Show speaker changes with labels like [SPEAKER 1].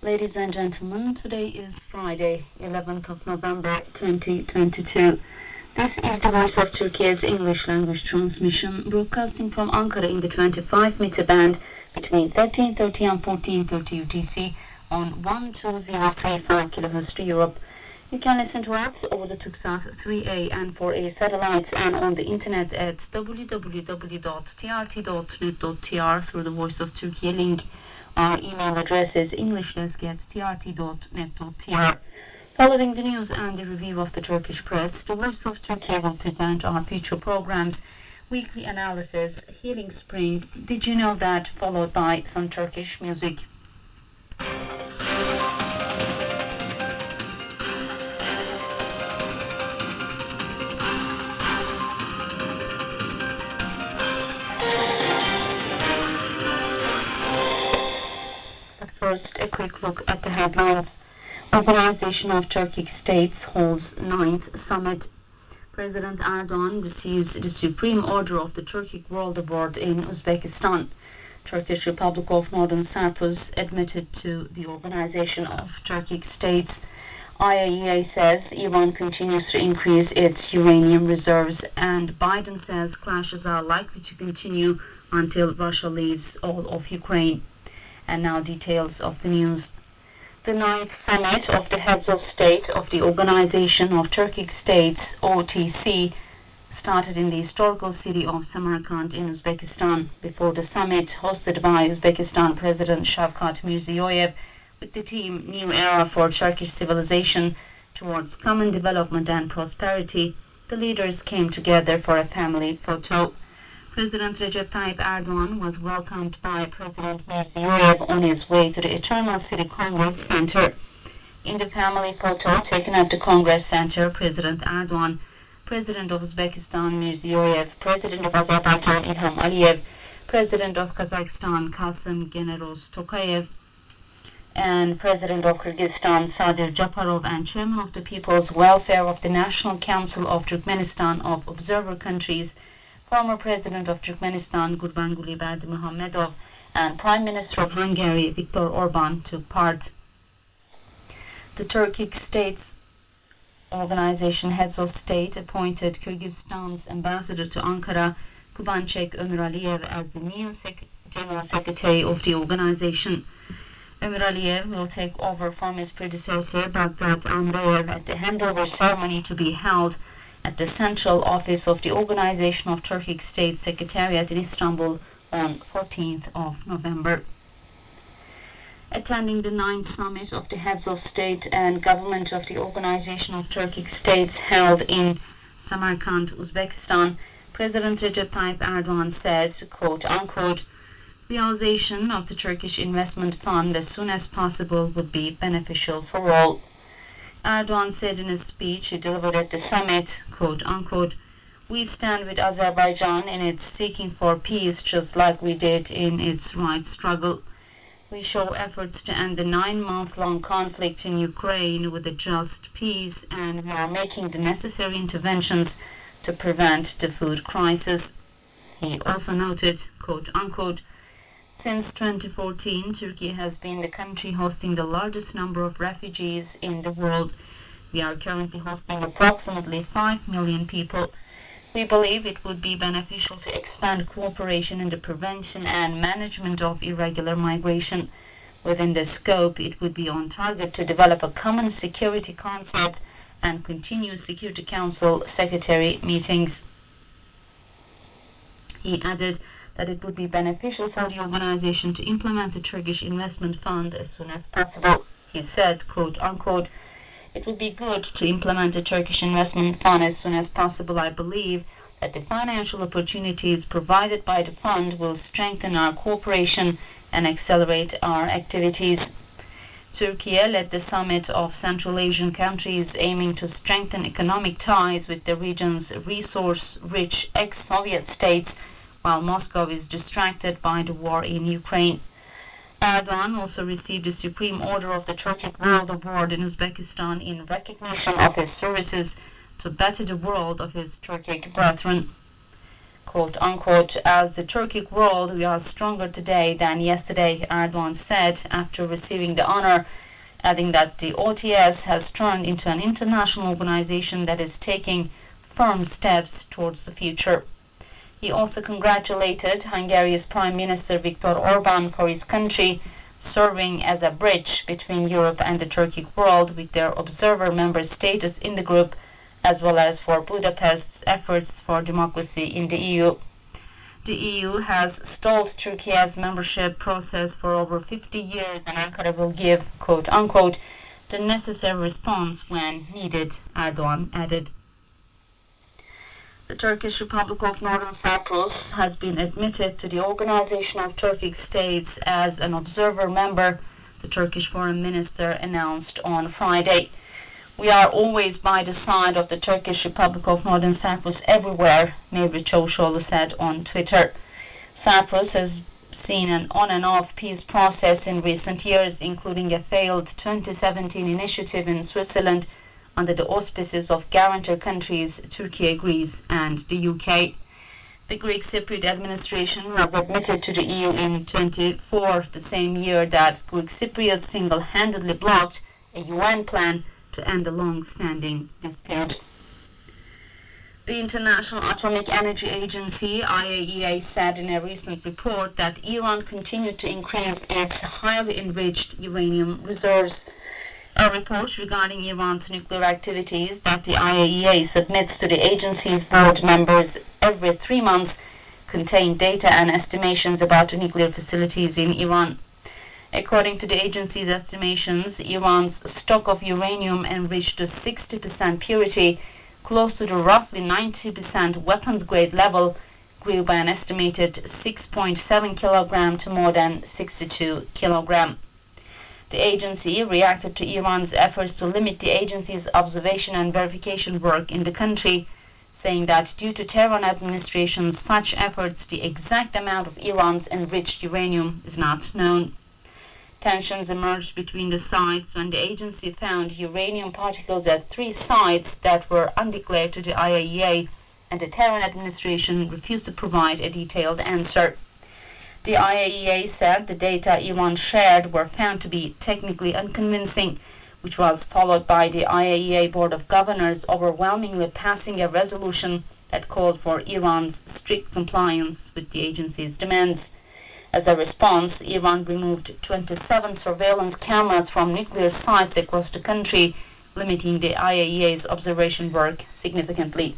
[SPEAKER 1] Ladies and gentlemen, today is Friday, 11th of November 2022. This is the Voice of Turkey's English language transmission, broadcasting from Ankara in the 25-meter band between 1330 and 1430 UTC on 12035 kHz to Europe. You can listen to us over the Turksat 3A and 4A satellites and on the internet at www.trt.net.tr through the Voice of Turkey link. Our email address is englishlessget@trt.net.tr. Following the news and the review of the Turkish press, the Voice of Turkey will present our feature programs, weekly analysis, Healing Spring, Did You Know That, followed by some Turkish music. First, a quick look at the headlines. Organization of Turkic States holds 9th summit. President Erdogan receives the Supreme Order of the Turkic World Award in Uzbekistan. Turkish Republic of Northern Cyprus admitted to the Organization of Turkic States. IAEA says Iran continues to increase its uranium reserves, and Biden says clashes are likely to continue until Russia leaves all of Ukraine. And now details of the news. The 9th Summit of the Heads of State of the Organization of Turkic States, UTC, started in the historical city of Samarkand in Uzbekistan. Before the summit, hosted by Uzbekistan President Shavkat Mirziyoyev, with the theme New Era for Turkish Civilization Towards Common Development and Prosperity, the leaders came together for a family photo. President Recep Tayyip Erdogan was welcomed by President Mirziyoyev on his way to the Eternal City Congress Center. In the family photo taken at the Congress Center, President Erdogan, President of Uzbekistan Mirziyoyev, President of Azerbaijan Ilham Aliyev, President of Kazakhstan Kasım Generos Tokayev, and President of Kyrgyzstan Sadir Japarov, and Chairman of the People's Welfare of the National Council of Turkmenistan of Observer Countries, former President of Turkmenistan Gurbanguly Berdimuhamedov, and Prime Minister of Hungary Viktor Orban took part. The Turkic States Organization Heads of State appointed Kyrgyzstan's ambassador to Ankara, Kubanchek Ömür Aliyev, as the new General Secretary of the organization. Ömür Aliyev will take over from his predecessor, Bagdat Amreyev, at the handover ceremony to be held at the central office of the Organization of Turkic States Secretariat in Istanbul on 14th of November. Attending the 9th Summit of the Heads of State and Government of the Organization of Turkic States held in Samarkand, Uzbekistan, President Recep Tayyip Erdogan said, quote-unquote, realization of the Turkish Investment Fund as soon as possible would be beneficial for all. Erdogan said in a speech he delivered at the summit, quote-unquote, we stand with Azerbaijan in its seeking for peace just like we did in its rights struggle. We show efforts to end the 9-month-long conflict in Ukraine with a just peace, and we are making the necessary interventions to prevent the food crisis. He also noted, quote-unquote, since 2014, Turkey has been the country hosting the largest number of refugees in the world. We are currently hosting approximately 5 million people. We believe it would be beneficial to expand cooperation in the prevention and management of irregular migration. Within the scope, it would be on target to develop a common security concept and continue Security Council Secretary meetings. He added that it would be beneficial for the organization to implement the Turkish Investment Fund as soon as possible. He said, quote-unquote, it would be good to implement the Turkish Investment Fund as soon as possible. I believe that the financial opportunities provided by the fund will strengthen our cooperation and accelerate our activities. Turkey led the summit of Central Asian countries aiming to strengthen economic ties with the region's resource-rich ex-Soviet states, while Moscow is distracted by the war in Ukraine. Erdogan also received the Supreme Order of the Turkic World Award in Uzbekistan in recognition of his services to better the world of his Turkic brethren. quote-unquote, as the Turkic world, we are stronger today than yesterday, Erdogan said after receiving the honor, adding that the OTS has turned into an international organization that is taking firm steps towards the future. He also congratulated Hungary's Prime Minister Viktor Orban for his country serving as a bridge between Europe and the Turkic world with their observer member status in the group, as well as for Budapest's efforts for democracy in the EU. The EU has stalled Turkey's membership process for over 50 years, and Ankara will give, quote-unquote, the necessary response when needed, Erdogan added. The Turkish Republic of Northern Cyprus has been admitted to the Organization of Turkic States as an observer member, the Turkish Foreign Minister announced on Friday. We are always by the side of the Turkish Republic of Northern Cyprus everywhere, Mevlut Çavuşoğlu said on Twitter. Cyprus has seen an on-and-off peace process in recent years, including a failed 2017 initiative in Switzerland under the auspices of guarantor countries Turkey, Greece and the UK. The Greek Cypriot administration was admitted to the EU in 2004, the same year that Greek Cypriots single-handedly blocked a UN plan to end a long-standing dispute. The International Atomic Energy Agency, IAEA, said in a recent report that Iran continued to increase its highly enriched uranium reserves. A report regarding Iran's nuclear activities that the IAEA submits to the agency's board members every 3 months contain data and estimations about the nuclear facilities in Iran. According to the agency's estimations, Iran's stock of uranium enriched to 60% purity, close to the roughly 90% weapons-grade level, grew by an estimated 6.7 kilogram to more than 62 kilogram. The agency reacted to Iran's efforts to limit the agency's observation and verification work in the country, saying that due to Tehran administration's such efforts, the exact amount of Iran's enriched uranium is not known. Tensions emerged between the sides when the agency found uranium particles at 3 sites that were undeclared to the IAEA, and the Tehran administration refused to provide a detailed answer. The IAEA said the data Iran shared were found to be technically unconvincing, which was followed by the IAEA Board of Governors overwhelmingly passing a resolution that called for Iran's strict compliance with the agency's demands. As a response, Iran removed 27 surveillance cameras from nuclear sites across the country, limiting the IAEA's observation work significantly.